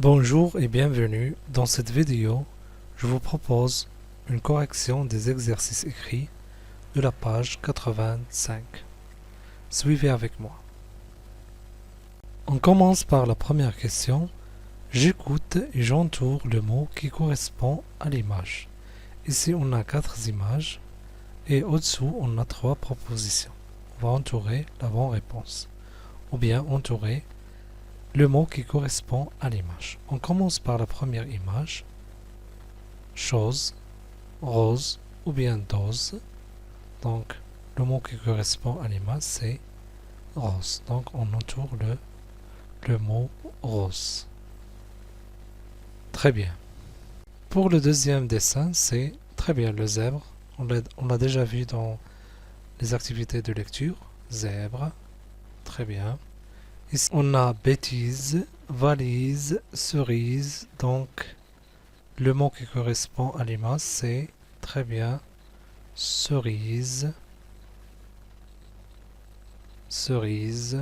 Bonjour et bienvenue. Dans cette vidéo, je vous propose une correction des exercices écrits de la page 85. Suivez avec moi. On commence par la première question. J'écoute et j'entoure le mot qui correspond à l'image. Ici, on a 4 images et au-dessous, on a 3 propositions. On va entourer la bonne réponse ou bien entourer le mot qui correspond à l'image. On commence par la première image. Chose, rose ou bien dose. Donc, le mot qui correspond à l'image, c'est rose. Donc, on entoure le mot rose. Très bien. Pour le deuxième dessin, c'est très bien le zèbre. On l'a déjà vu dans les activités de lecture. Zèbre. Très bien. Ici, on a bêtise, valise, cerise. Donc, le mot qui correspond à l'image, c'est très bien cerise. Cerise.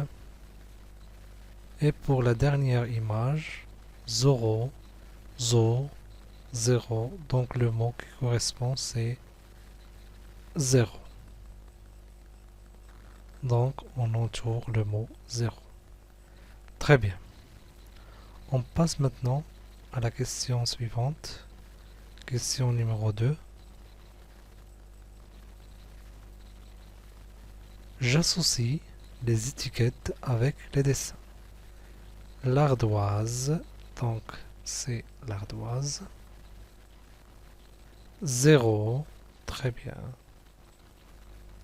Et pour la dernière image, zéro, zo, zéro. Donc, le mot qui correspond, c'est zéro. Donc, on entoure le mot zéro. Très bien. On passe maintenant à la question suivante. Question numéro 2. J'associe les étiquettes avec les dessins. L'ardoise, donc c'est l'ardoise. Zéro, très bien.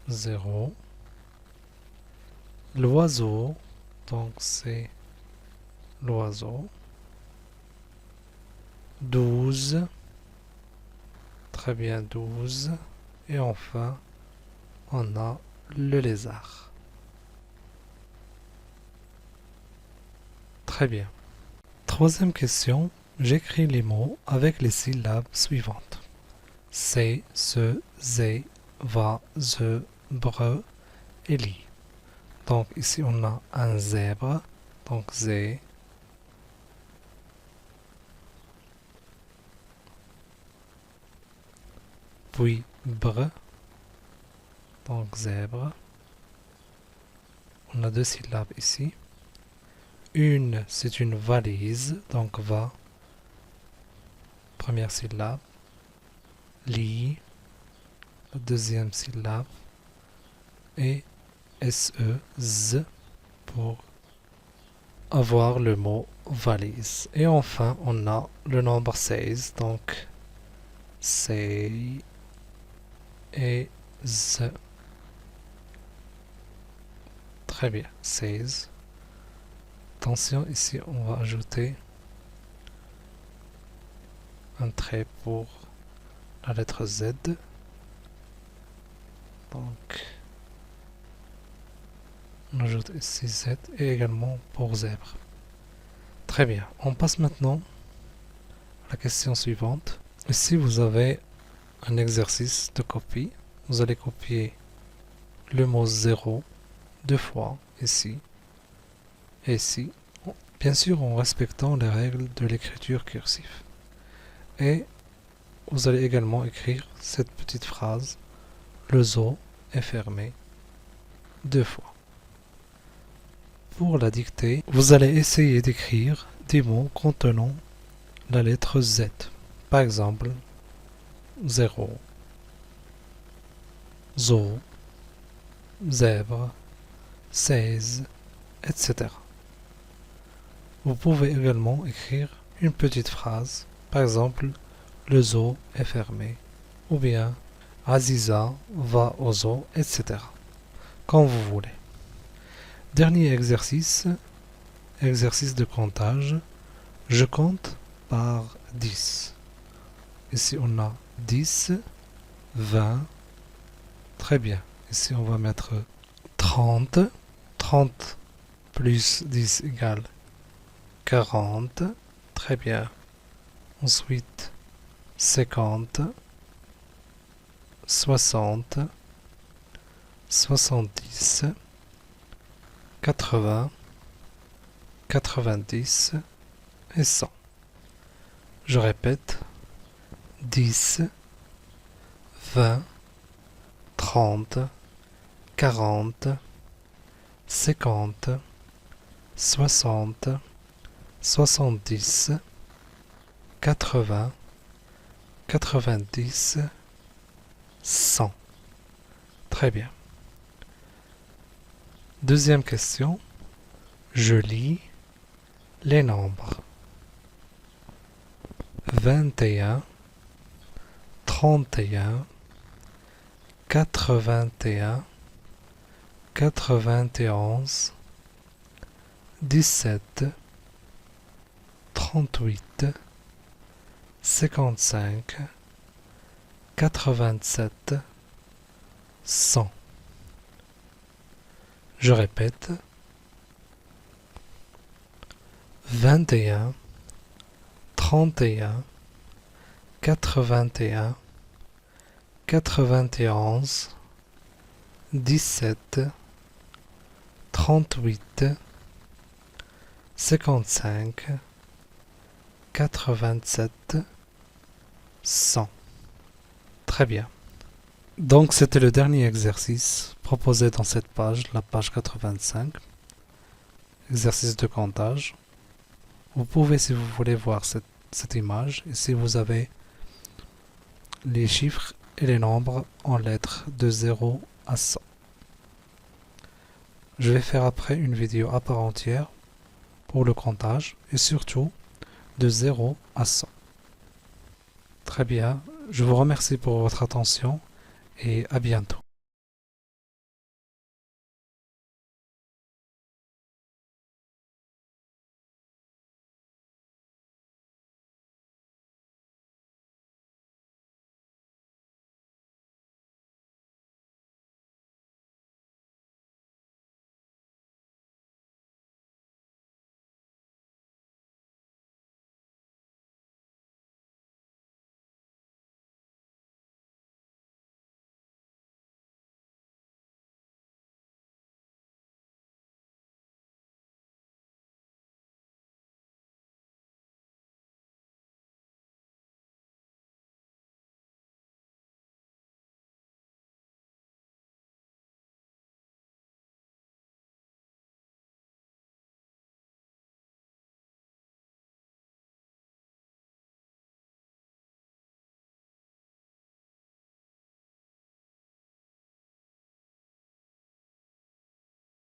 Zéro. L'oiseau, donc c'est l'oiseau. 12. Très bien, 12. Et enfin, on a le lézard. Très bien. Troisième question. J'écris les mots avec les syllabes suivantes. C'est, ce, zé, va, ze, bre et li. Donc ici on a un zèbre. Donc zé. Puis bre. Donc zèbre. On a deux syllabes ici. Une, c'est une valise, donc va. Première syllabe. Li. La deuxième syllabe. Et se, z, pour avoir le mot valise. Et enfin, on a le nombre 16, donc c'est et z. Très bien, 16. Attention, ici on va ajouter un trait pour la lettre Z. Donc, on ajoute ici Z et également pour zèbre. Très bien, on passe maintenant à la question suivante. Ici, vous avez un exercice de copie. Vous allez copier le mot 0 deux fois, ici et ici. Bien sûr, en respectant les règles de l'écriture cursive. Et vous allez également écrire cette petite phrase. Le zoo est fermé deux fois. Pour la dictée, vous allez essayer d'écrire des mots contenant la lettre Z. Par exemple, 0, zoo, zèbre, 16, etc. Vous pouvez également écrire une petite phrase. Par exemple, le zoo est fermé. Ou bien, Aziza va au zoo, etc. Comme vous voulez. Dernier exercice, exercice de comptage. Je compte par 10. Ici, on a 10, 20. Très bien. Ici, on va mettre 30. 30 plus 10 égale 40. Très bien. Ensuite, 50, 60, 70, 80, 90 et 100. Je répète, 10, 20, 30, 40, 50, 60, 70, 80, 90, 100. Très bien. Deuxième question. Je lis les nombres 21, 31, 81, 91, 17, 38, 55, 87, 100. Je répète, 21, 31, 81, 91, 17, 38, 55, 87, 100. Très bien. Donc c'était le dernier exercice proposé dans cette page, la page 85. Exercice de comptage. Vous pouvez, si vous voulez, voir cette image. Ici, vous avez les chiffres et les nombres en lettres de 0 à 100. Je vais faire après une vidéo à part entière pour le comptage et surtout de 0 à 100. Très bien, je vous remercie pour votre attention et à bientôt.